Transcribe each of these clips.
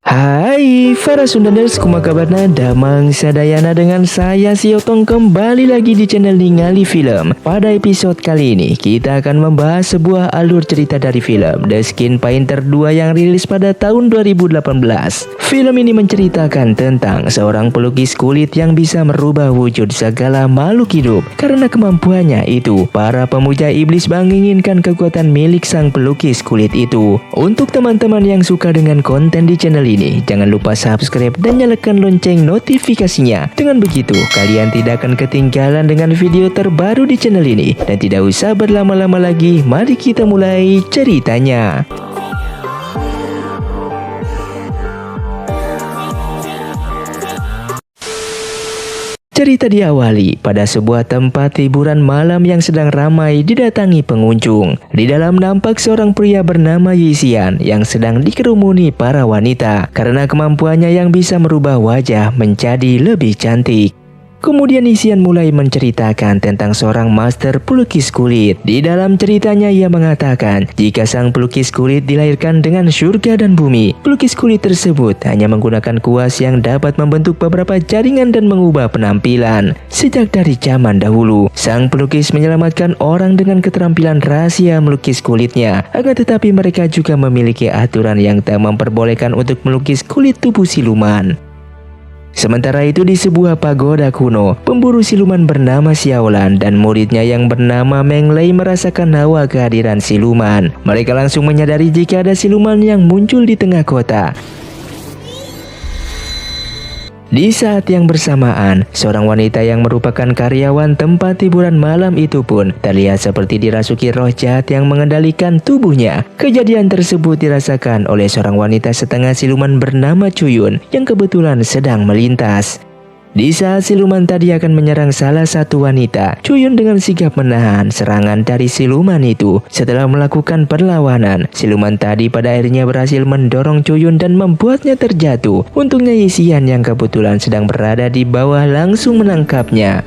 Hai para Sundaners, kumaha kabarna? Damang sadayana dengan saya si Otong kembali lagi di channel Ningali Film. Pada episode kali ini kita akan membahas sebuah alur cerita dari film The Skin Painter 2 yang rilis pada tahun 2018. Film ini menceritakan tentang seorang pelukis kulit yang bisa merubah wujud segala makhluk hidup. Karena kemampuannya itu, para pemuja iblis menginginkan kekuatan milik sang pelukis kulit itu. Untuk teman-teman yang suka dengan konten di channel ini, jangan lupa subscribe dan nyalakan lonceng notifikasinya. Dengan begitu, kalian tidak akan ketinggalan dengan video terbaru di channel ini. Dan tidak usah berlama-lama lagi, mari kita mulai ceritanya. Cerita diawali pada sebuah tempat hiburan malam yang sedang ramai didatangi pengunjung. Di dalam nampak seorang pria bernama Yisian yang sedang dikerumuni para wanita karena kemampuannya yang bisa merubah wajah menjadi lebih cantik. Kemudian Yisian mulai menceritakan tentang seorang master pelukis kulit. Di dalam ceritanya ia mengatakan jika sang pelukis kulit dilahirkan dengan surga dan bumi, pelukis kulit tersebut hanya menggunakan kuas yang dapat membentuk beberapa jaringan dan mengubah penampilan. Sejak dari zaman dahulu, sang pelukis menyelamatkan orang dengan keterampilan rahasia melukis kulitnya. Akan tetapi mereka juga memiliki aturan yang tak memperbolehkan untuk melukis kulit tubuh siluman. Sementara itu di sebuah pagoda kuno, pemburu siluman bernama Xiaolan dan muridnya yang bernama Meng Lei merasakan hawa kehadiran siluman. Mereka langsung menyadari jika ada siluman yang muncul di tengah kota. Di saat yang bersamaan, seorang wanita yang merupakan karyawan tempat hiburan malam itu pun terlihat seperti dirasuki roh jahat yang mengendalikan tubuhnya. Kejadian tersebut dirasakan oleh seorang wanita setengah siluman bernama Cuyun yang kebetulan sedang melintas. Di saat siluman tadi akan menyerang salah satu wanita, Cuyun dengan sigap menahan serangan dari siluman itu. Setelah melakukan perlawanan, siluman tadi pada akhirnya berhasil mendorong Cuyun dan membuatnya terjatuh. Untungnya Yisian yang kebetulan sedang berada di bawah langsung menangkapnya.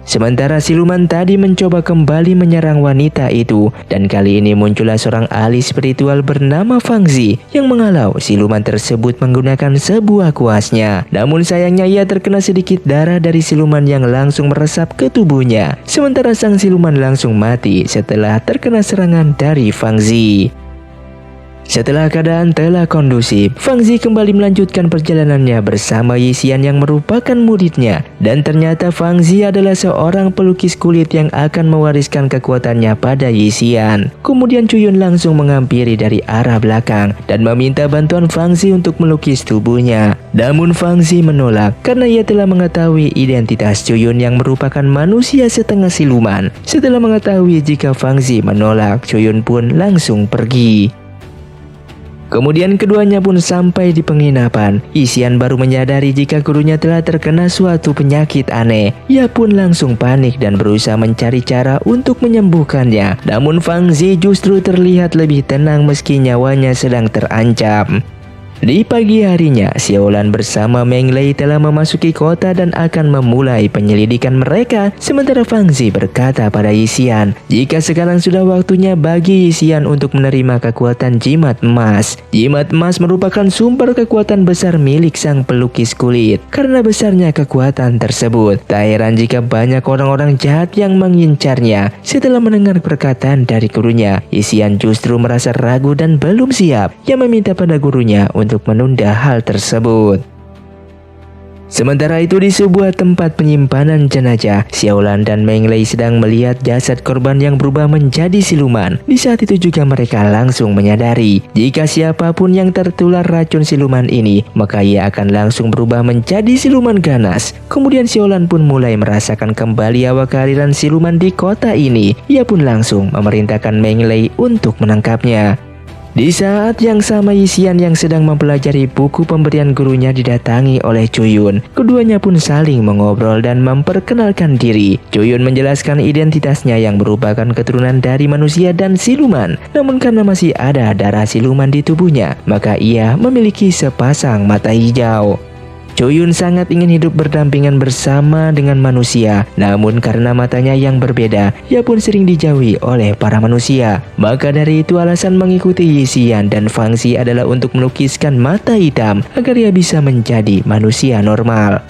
Sementara siluman tadi mencoba kembali menyerang wanita itu, dan kali ini muncullah seorang ahli spiritual bernama Fang Zi yang menghalau siluman tersebut menggunakan sebuah kuasnya. Namun sayangnya ia terkena sedikit darah dari siluman yang langsung meresap ke tubuhnya. Sementara sang siluman langsung mati setelah terkena serangan dari Fang Zi. Setelah keadaan telah kondusif, Fang Zi kembali melanjutkan perjalanannya bersama Yisian yang merupakan muridnya. Dan ternyata Fang Zi adalah seorang pelukis kulit yang akan mewariskan kekuatannya pada Yisian. Kemudian Cuyun langsung menghampiri dari arah belakang dan meminta bantuan Fang Zi untuk melukis tubuhnya. Namun Fang Zi menolak karena ia telah mengetahui identitas Cuyun yang merupakan manusia setengah siluman. Setelah mengetahui jika Fang Zi menolak, Cuyun pun langsung pergi. Kemudian keduanya pun sampai di penginapan. Yisian baru menyadari jika gurunya telah terkena suatu penyakit aneh. Ia pun langsung panik dan berusaha mencari cara untuk menyembuhkannya. Namun Fang Zi justru terlihat lebih tenang meski nyawanya sedang terancam. Di pagi harinya, Xiaolan bersama Meng Lei telah memasuki kota dan akan memulai penyelidikan mereka. Sementara Fang Zi berkata pada Yisian, jika sekarang sudah waktunya bagi Yisian untuk menerima kekuatan jimat emas. Jimat emas merupakan sumber kekuatan besar milik sang pelukis kulit. Karena besarnya kekuatan tersebut, tak heran jika banyak orang-orang jahat yang mengincarnya. Setelah mendengar perkataan dari gurunya, Yisian justru merasa ragu dan belum siap. Ia meminta pada gurunya untuk menunda hal tersebut. Sementara itu di sebuah tempat penyimpanan jenazah, Xiaolan dan Meng Lei sedang melihat jasad korban yang berubah menjadi siluman. Di saat itu juga mereka langsung menyadari jika siapapun yang tertular racun siluman ini, maka ia akan langsung berubah menjadi siluman ganas. Kemudian Xiaolan pun mulai merasakan kembali hawa kehadiran siluman di kota ini. Ia pun langsung memerintahkan Meng Lei untuk menangkapnya. Di saat yang sama Yisian yang sedang mempelajari buku pemberian gurunya didatangi oleh Cuyun. Keduanya pun saling mengobrol dan memperkenalkan diri. Cuyun menjelaskan identitasnya yang merupakan keturunan dari manusia dan siluman. Namun karena masih ada darah siluman di tubuhnya, maka ia memiliki sepasang mata hijau. Chuyun sangat ingin hidup berdampingan bersama dengan manusia, namun karena matanya yang berbeda, ia pun sering dijauhi oleh para manusia. Maka dari itu alasan mengikuti Yixian dan Fangzi adalah untuk melukiskan mata hitam agar ia bisa menjadi manusia normal.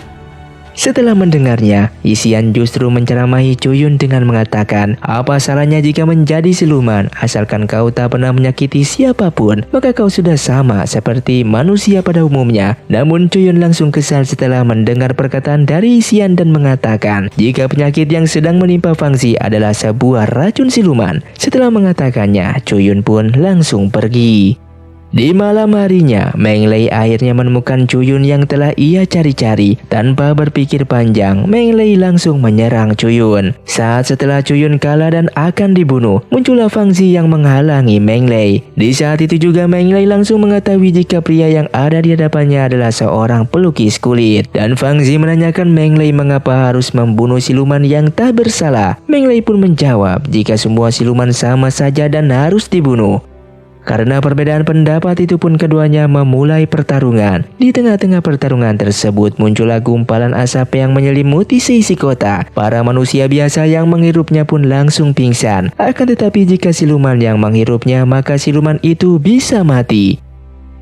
Setelah mendengarnya, Yixian justru menceramahi Chuyun dengan mengatakan, apa salahnya jika menjadi siluman, asalkan kau tak pernah menyakiti siapapun, maka kau sudah sama seperti manusia pada umumnya. Namun Chuyun langsung kesal setelah mendengar perkataan dari Yixian dan mengatakan, jika penyakit yang sedang menimpa Fangzi adalah sebuah racun siluman. Setelah mengatakannya, Chuyun pun langsung pergi. Di malam harinya, Meng Lei akhirnya menemukan Chuyun yang telah ia cari-cari. Tanpa berpikir panjang, Meng Lei langsung menyerang Chuyun. Saat setelah Chuyun kalah dan akan dibunuh, muncullah Fangzi yang menghalangi Meng Lei. Di saat itu juga Meng Lei langsung mengetahui jika pria yang ada di hadapannya adalah seorang pelukis kulit. Dan Fangzi menanyakan Meng Lei mengapa harus membunuh siluman yang tak bersalah. Meng Lei pun menjawab jika semua siluman sama saja dan harus dibunuh. Karena perbedaan pendapat itu pun keduanya memulai pertarungan. Di tengah-tengah pertarungan tersebut muncullah gumpalan asap yang menyelimuti seisi kota. Para manusia biasa yang menghirupnya pun langsung pingsan. Akan tetapi jika siluman yang menghirupnya, maka siluman itu bisa mati.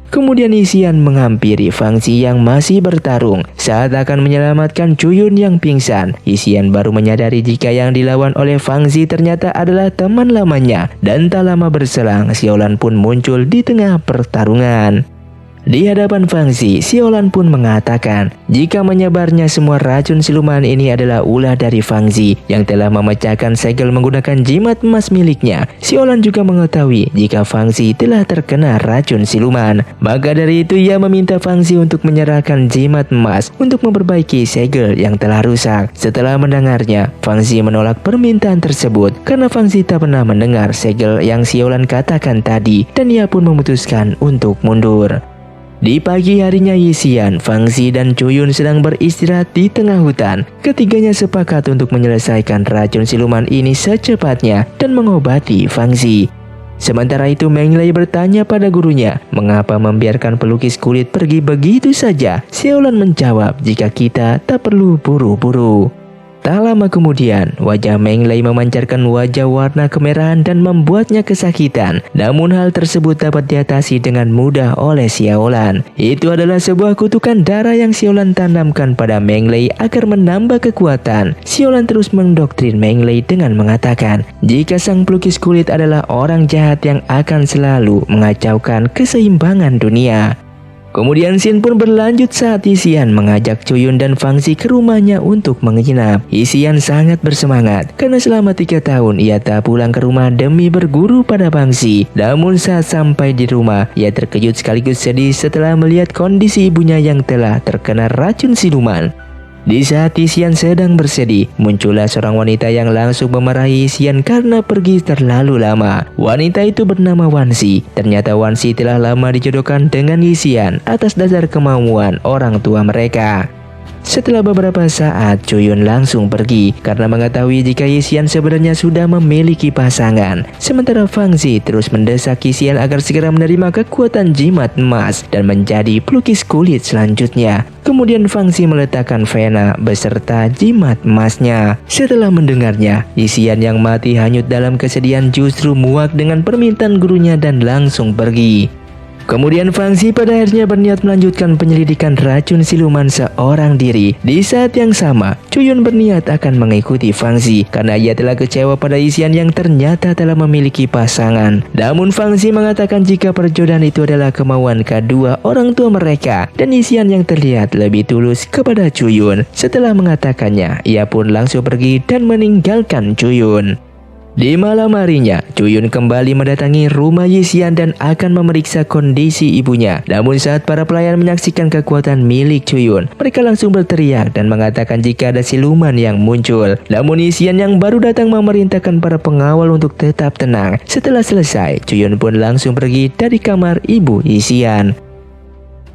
Kemudian Yixian menghampiri Fangzi yang masih bertarung. Saat akan menyelamatkan Chuyun yang pingsan, Yixian baru menyadari jika yang dilawan oleh Fangzi ternyata adalah teman lamanya. Dan tak lama berselang, Xiaolan pun muncul di tengah pertarungan. Di hadapan Fangzi, Xiaolan pun mengatakan jika menyebarnya semua racun siluman ini adalah ulah dari Fangzi yang telah memecahkan segel menggunakan jimat emas miliknya. Xiaolan juga mengetahui jika Fangzi telah terkena racun siluman. Maka dari itu ia meminta Fangzi untuk menyerahkan jimat emas untuk memperbaiki segel yang telah rusak. Setelah mendengarnya, Fangzi menolak permintaan tersebut karena Fangzi tak pernah mendengar segel yang Xiaolan katakan tadi dan ia pun memutuskan untuk mundur. Di pagi harinya Yixian, Fangzi dan Chuyun sedang beristirahat di tengah hutan. Ketiganya sepakat untuk menyelesaikan racun siluman ini secepatnya dan mengobati Fangzi. Sementara itu Meng Lei bertanya pada gurunya, mengapa membiarkan pelukis kulit pergi begitu saja? Xiaolan menjawab, jika kita tak perlu buru-buru. Tak lama kemudian, wajah Meng Lei memancarkan wajah warna kemerahan dan membuatnya kesakitan. Namun hal tersebut dapat diatasi dengan mudah oleh Xiaolan. Itu adalah sebuah kutukan darah yang Xiaolan tanamkan pada Meng Lei agar menambah kekuatan. Xiaolan terus mendoktrin Meng Lei dengan mengatakan, jika sang pelukis kulit adalah orang jahat yang akan selalu mengacaukan keseimbangan dunia. Kemudian scene pun berlanjut saat Yixian mengajak Chuyun dan Fangzi ke rumahnya untuk menginap. Yixian sangat bersemangat karena selama 3 tahun ia tak pulang ke rumah demi berguru pada Fangzi. Namun saat sampai di rumah, ia terkejut sekaligus sedih setelah melihat kondisi ibunya yang telah terkena racun siluman. Di saat Yixian sedang bersedih, muncullah seorang wanita yang langsung memarahi Yixian karena pergi terlalu lama. Wanita itu bernama Wanxi. Ternyata Wanxi telah lama dijodohkan dengan Yixian atas dasar kemauan orang tua mereka. Setelah beberapa saat, Chuyun langsung pergi karena mengetahui jika Yixian sebenarnya sudah memiliki pasangan. Sementara Fangzi terus mendesak Yixian agar segera menerima kekuatan jimat emas dan menjadi pelukis kulit selanjutnya. Kemudian Fangzi meletakkan Vena beserta jimat emasnya. Setelah mendengarnya, Yixian yang mati hanyut dalam kesedihan justru muak dengan permintaan gurunya dan langsung pergi. Kemudian Fangzi pada akhirnya berniat melanjutkan penyelidikan racun siluman seorang diri. Di saat yang sama, Chuyun berniat akan mengikuti Fangzi karena ia telah kecewa pada Yixian yang ternyata telah memiliki pasangan. Namun Fangzi mengatakan jika perjodohan itu adalah kemauan kedua orang tua mereka dan Yixian yang terlihat lebih tulus kepada Chuyun. Setelah mengatakannya, ia pun langsung pergi dan meninggalkan Chuyun. Di malam harinya, Chuyun kembali mendatangi rumah Yixian dan akan memeriksa kondisi ibunya. Namun saat para pelayan menyaksikan kekuatan milik Chuyun, mereka langsung berteriak dan mengatakan jika ada siluman yang muncul. Namun Yixian yang baru datang memerintahkan para pengawal untuk tetap tenang. Setelah selesai, Chuyun pun langsung pergi dari kamar ibu Yixian.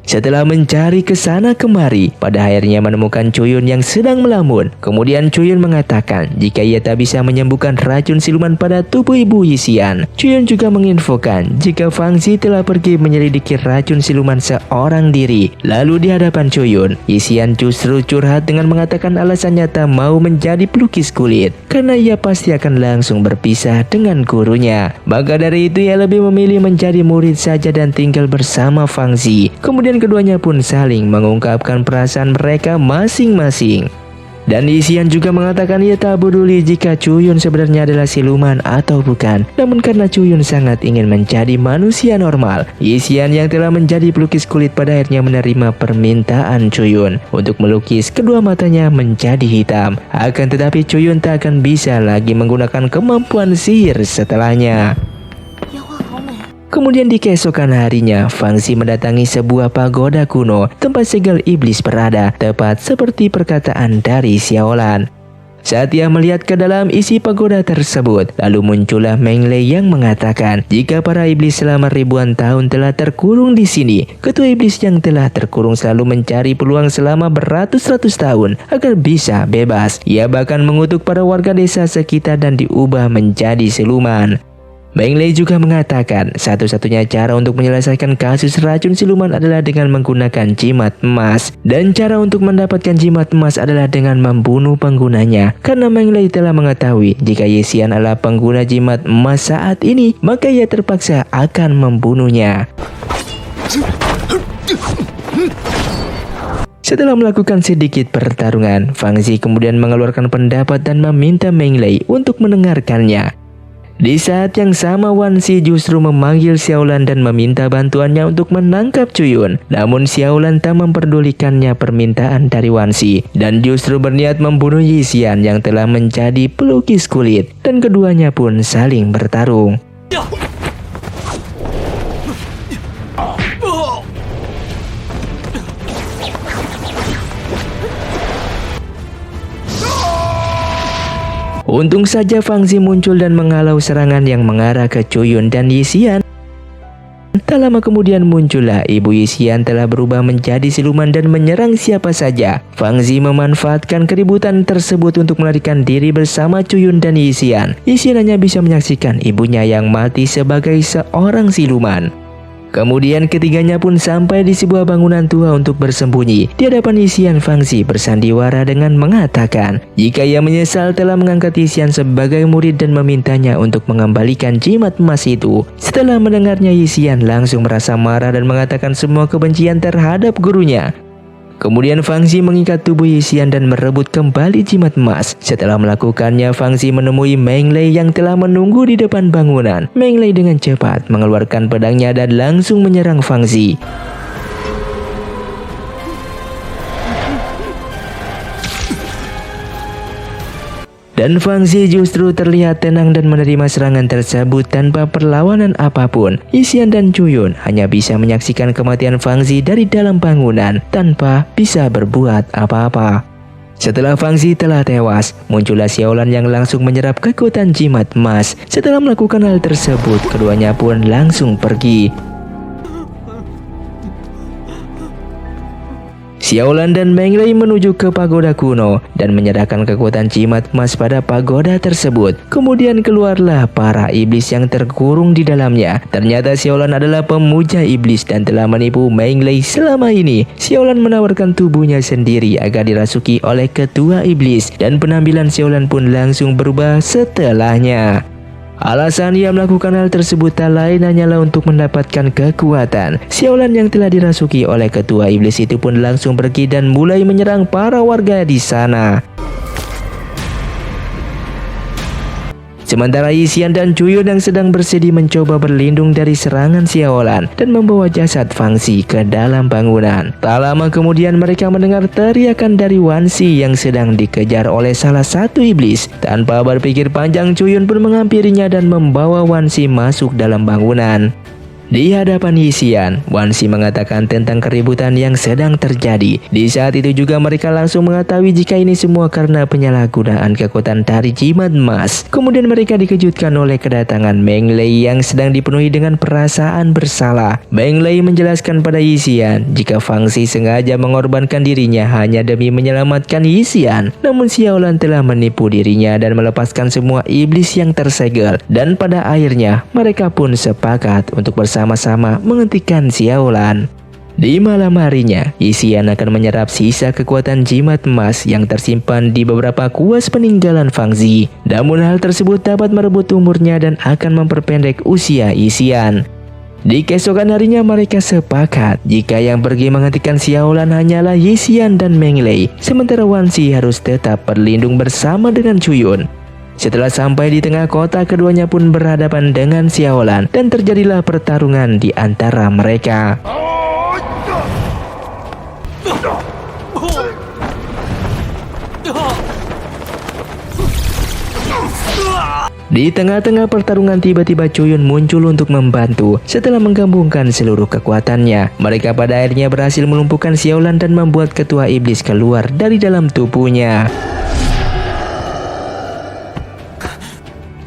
Setelah mencari ke sana kemari, pada akhirnya menemukan Chuyun yang sedang melamun. Kemudian Chuyun mengatakan jika ia tak bisa menyembuhkan racun siluman pada tubuh ibu Yixian. Chuyun juga menginfokan jika Fang Zi telah pergi menyelidiki racun siluman seorang diri. Lalu di hadapan Chuyun, Yixian justru curhat dengan mengatakan alasannya tak mau menjadi pelukis kulit karena ia pasti akan langsung berpisah dengan gurunya. Maka dari itu ia lebih memilih menjadi murid saja dan tinggal bersama Fang Zi. Kemudian keduanya pun saling mengungkapkan perasaan mereka masing-masing. Dan Yixian juga mengatakan ia tak peduli jika Chuyun sebenarnya adalah siluman atau bukan. Namun karena Chuyun sangat ingin menjadi manusia normal, Yixian yang telah menjadi pelukis kulit pada akhirnya menerima permintaan Chuyun untuk melukis kedua matanya menjadi hitam. Akan tetapi Chuyun tak akan bisa lagi menggunakan kemampuan sihir setelahnya. Kemudian di keesokan harinya, Fang Zi mendatangi sebuah pagoda kuno tempat segel iblis berada, tepat seperti perkataan dari Xiaolan. Saat ia melihat ke dalam isi pagoda tersebut, lalu muncullah Meng Lei yang mengatakan jika para iblis selama ribuan tahun telah terkurung di sini. Ketua iblis yang telah terkurung selalu mencari peluang selama beratus-ratus tahun agar bisa bebas. Ia bahkan mengutuk para warga desa sekitar dan diubah menjadi siluman. Meng Lei juga mengatakan satu-satunya cara untuk menyelesaikan kasus racun siluman adalah dengan menggunakan jimat emas. Dan cara untuk mendapatkan jimat emas adalah dengan membunuh penggunanya. Karena Meng Lei telah mengetahui jika Yixian adalah pengguna jimat emas saat ini, maka ia terpaksa akan membunuhnya. Setelah melakukan sedikit pertarungan, Fang Zi kemudian mengeluarkan pendapat dan meminta Meng Lei untuk mendengarkannya. Di saat yang sama, Wan Xi justru memanggil Xiaolan dan meminta bantuannya untuk menangkap Chuyun. Namun Xiaolan tak memperdulikannya permintaan dari Wan Xi dan justru berniat membunuh Yixian yang telah menjadi pelukis kulit. Dan keduanya pun saling bertarung. Untung saja Fang Zi muncul dan menghalau serangan yang mengarah ke Chuyun dan Yixian. Tak lama kemudian muncullah ibu Yixian telah berubah menjadi siluman dan menyerang siapa saja. Fang Zi memanfaatkan keributan tersebut untuk melarikan diri bersama Chuyun dan Yixian. Yixian hanya bisa menyaksikan ibunya yang mati sebagai seorang siluman. Kemudian ketiganya pun sampai di sebuah bangunan tua untuk bersembunyi. Di hadapan Yixian, Fang Zi bersandiwara dengan mengatakan jika ia menyesal telah mengangkat Yixian sebagai murid dan memintanya untuk mengembalikan jimat emas itu. Setelah mendengarnya, Yixian langsung merasa marah dan mengatakan semua kebencian terhadap gurunya. Kemudian Fang Zi mengikat tubuh Yixian dan merebut kembali jimat emas. Setelah melakukannya, Fang Zi menemui Meng Lei yang telah menunggu di depan bangunan. Meng Lei dengan cepat mengeluarkan pedangnya dan langsung menyerang Fang Zi. Dan Fang Zi justru terlihat tenang dan menerima serangan tersebut tanpa perlawanan apapun. Yixian dan Chuyun hanya bisa menyaksikan kematian Fang Zi dari dalam bangunan tanpa bisa berbuat apa-apa. Setelah Fang Zi telah tewas, muncullah Xiaolan yang langsung menyerap kekuatan jimat emas. Setelah melakukan hal tersebut, keduanya pun langsung pergi. Xiaolan dan Meng Lei menuju ke pagoda kuno dan menyerahkan kekuatan jimat emas pada pagoda tersebut. Kemudian keluarlah para iblis yang terkurung di dalamnya. Ternyata Xiaolan adalah pemuja iblis dan telah menipu Meng Lei selama ini. Xiaolan menawarkan tubuhnya sendiri agar dirasuki oleh ketua iblis dan penampilan Xiaolan pun langsung berubah setelahnya. Alasan ia melakukan hal tersebut tak lain hanyalah untuk mendapatkan kekuatan. Xiaolan yang telah dirasuki oleh ketua iblis itu pun langsung pergi dan mulai menyerang para warga di sana. Sementara Yixian dan Chuyun yang sedang bersedih mencoba berlindung dari serangan Xiaolan dan membawa jasad Fang Zi ke dalam bangunan. Tak lama kemudian mereka mendengar teriakan dari Wan Xi yang sedang dikejar oleh salah satu iblis. Tanpa berpikir panjang, Chuyun pun menghampirinya dan membawa Wan Xi masuk dalam bangunan. Di hadapan Yixian, Wan Xi mengatakan tentang keributan yang sedang terjadi. Di saat itu juga mereka langsung mengetahui jika ini semua karena penyalahgunaan kekuatan dari jimat emas. Kemudian mereka dikejutkan oleh kedatangan Meng Lei yang sedang dipenuhi dengan perasaan bersalah. Meng Lei menjelaskan pada Yixian jika Fang Xi sengaja mengorbankan dirinya hanya demi menyelamatkan Yixian. Namun Xiaolan telah menipu dirinya dan melepaskan semua iblis yang tersegel. Dan pada akhirnya mereka pun sepakat untuk bersama-sama menghentikan Xiaolan. Di malam harinya, Yixian akan menyerap sisa kekuatan jimat emas yang tersimpan di beberapa kuas peninggalan Fang Xi. Namun hal tersebut dapat merebut umurnya dan akan memperpendek usia Yixian. Di keesokan harinya mereka sepakat jika yang pergi menghentikan Xiaolan hanyalah Yixian dan Meng Lei, sementara Wan Xi harus tetap berlindung bersama dengan Cuyun. Setelah sampai di tengah kota, keduanya pun berhadapan dengan Xiaolan dan terjadilah pertarungan di antara mereka. Di tengah-tengah pertarungan tiba-tiba Cuyun muncul untuk membantu. Setelah menggabungkan seluruh kekuatannya, mereka pada akhirnya berhasil melumpuhkan Xiaolan dan membuat ketua iblis keluar dari dalam tubuhnya.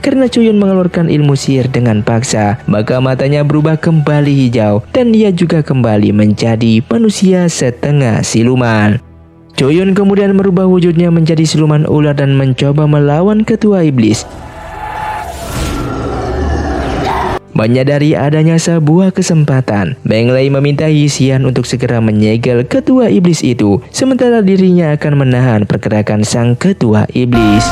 Karena Cuyun mengeluarkan ilmu sihir dengan paksa, maka matanya berubah kembali hijau dan dia juga kembali menjadi manusia setengah siluman. Cuyun kemudian merubah wujudnya menjadi siluman ular dan mencoba melawan ketua iblis. Menyadari adanya sebuah kesempatan, Meng Lei meminta Yixian untuk segera menyegel ketua iblis itu, sementara dirinya akan menahan pergerakan sang ketua iblis.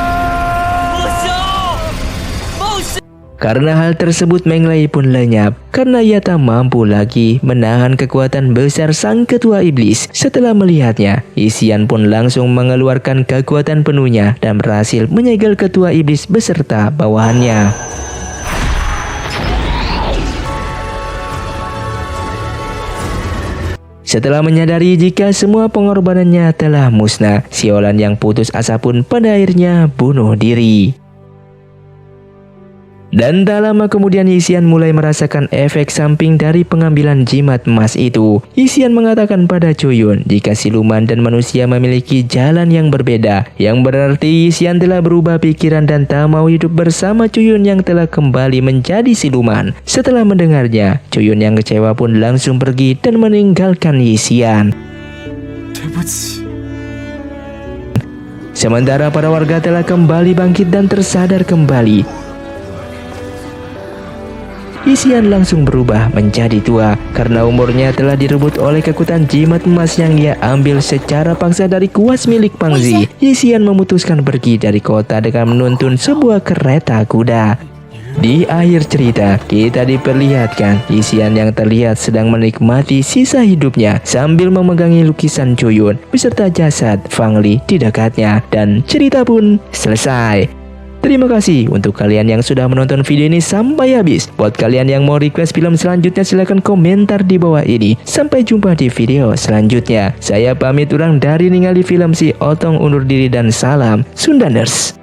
Karena hal tersebut Meng Lei pun lenyap karena ia tak mampu lagi menahan kekuatan besar sang ketua iblis. Setelah melihatnya, Yixian pun langsung mengeluarkan kekuatan penuhnya dan berhasil menyegel ketua iblis beserta bawahannya. Setelah menyadari jika semua pengorbanannya telah musnah, Xiaolan yang putus asa pun pada akhirnya bunuh diri. Dan tak lama kemudian Yixian mulai merasakan efek samping dari pengambilan jimat emas itu. Yixian mengatakan pada Cuyun jika siluman dan manusia memiliki jalan yang berbeda, yang berarti Yixian telah berubah pikiran dan tak mau hidup bersama Cuyun yang telah kembali menjadi siluman. Setelah mendengarnya, Cuyun yang kecewa pun langsung pergi dan meninggalkan Yixian. Sementara para warga telah kembali bangkit dan tersadar kembali. Yixian langsung berubah menjadi tua karena umurnya telah direbut oleh kekuatan jimat emas yang ia ambil secara paksa dari kuas milik Fang Xi. Yixian memutuskan pergi dari kota dengan menuntun sebuah kereta kuda. Di akhir cerita, kita diperlihatkan Yixian yang terlihat sedang menikmati sisa hidupnya sambil memegangi lukisan Cuyun beserta jasad Fang Li di dekatnya, dan cerita pun selesai. Terima kasih untuk kalian yang sudah menonton video ini sampai habis. Buat kalian yang mau request film selanjutnya silahkan komentar di bawah ini. Sampai jumpa di video selanjutnya. Saya pamit urang dari ningali film si Otong undur diri dan salam Sundaners.